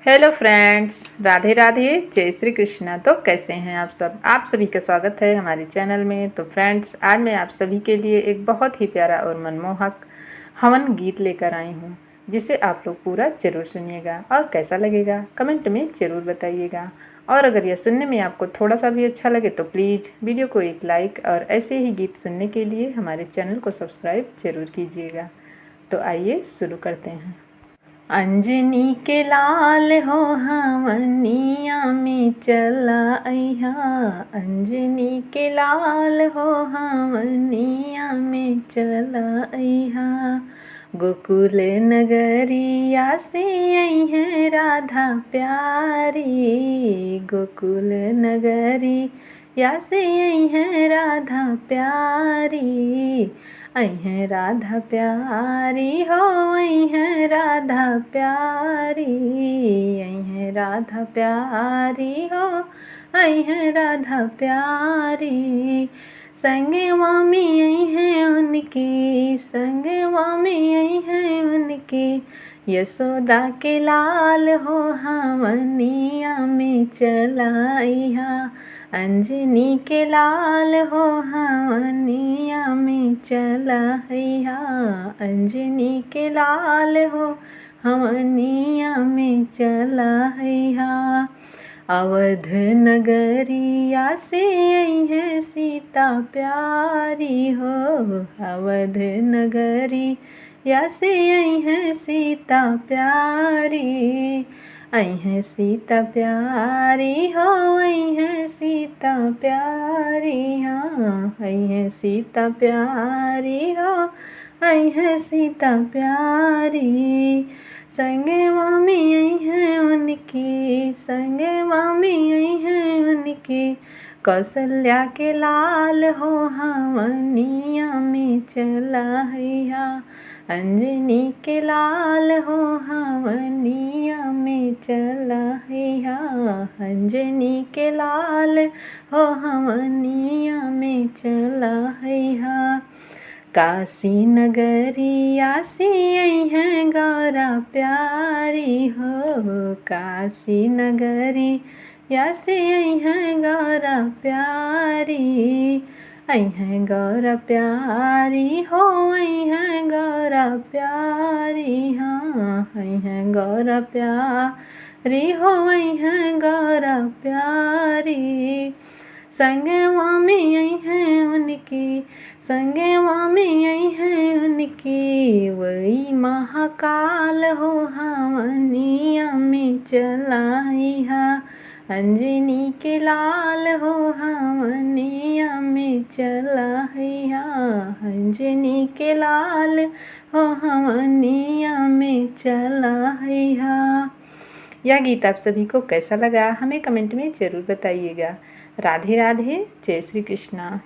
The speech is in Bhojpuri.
हेलो फ्रेंड्स, राधे राधे, जय श्री कृष्णा। तो कैसे हैं आप सब? आप सभी का स्वागत है हमारे चैनल में। तो फ्रेंड्स, आज मैं आप सभी के लिए एक बहुत ही प्यारा और मनमोहक हवन गीत लेकर आई हूँ, जिसे आप लोग पूरा ज़रूर सुनिएगा और कैसा लगेगा कमेंट में ज़रूर बताइएगा। और अगर यह सुनने में आपको थोड़ा सा भी अच्छा लगे तो प्लीज़ वीडियो को एक लाइक और ऐसे ही गीत सुनने के लिए हमारे चैनल को सब्सक्राइब ज़रूर कीजिएगा। तो आइए शुरू करते हैं। अंजनी के लाल हो हमनिया में चला अइहा, अंजनी के लाल हो हमनिया में चला अइहा। गोकुल नगरिया से आई है राधा प्यारी, गोकुल नगरिया से आई है राधा प्यारी। आई है राधा प्यारी हो, आई है राधा प्यारी, आई है राधा प्यारी हो, आई है राधा प्यारी। संगवा में आई है उनकी, संगवा में आई है उनकी, यशोदा के लाल हो हमनिया में चला अइहा। अंजनी के लाल हो हमनिया में चला अइहा, अंजनी के लाल हो हमनिया में चला अइहा। अवध नगरिया से आई है सीता प्यारी हो, अवध नगरिया से आई है सीता प्यारी। आई है सीता प्यारी हो, आई है सीता प्यारी, हाँ आई है सीता प्यारी हो, आई है सीता प्यारी। संगवा में आई है उनकी, संगवा में आई है उनकी, कौशल्या के लाल हो हमनिया में चला अइहा। अंजनी के लाल हो हमनिया में चला अइहा, अंजनी के लाल हो हमनिया में चला अइहा। काशी नगरिया से आई है गौरा प्यारी हो, काशी नगरिया से आई है गौरा प्यारी। आई है गौरा प्यारी हो, आई है गौरा प्यारी, हाँ आई है गौरा प्यारी हो, आई है गौरा प्यारी। संगवा में आई है उनकी, संगवा में आई है उनकी, वही महाकाल हो हमनिया में चला अइहा। अंजनी के लाल हो हमनिया में चला अइहा, अंजनी के लाल हो हमनिया में चला अइहा। यह गीत आप सभी को कैसा लगा हमें कमेंट में ज़रूर बताइएगा। राधे राधे, जय श्री कृष्णा।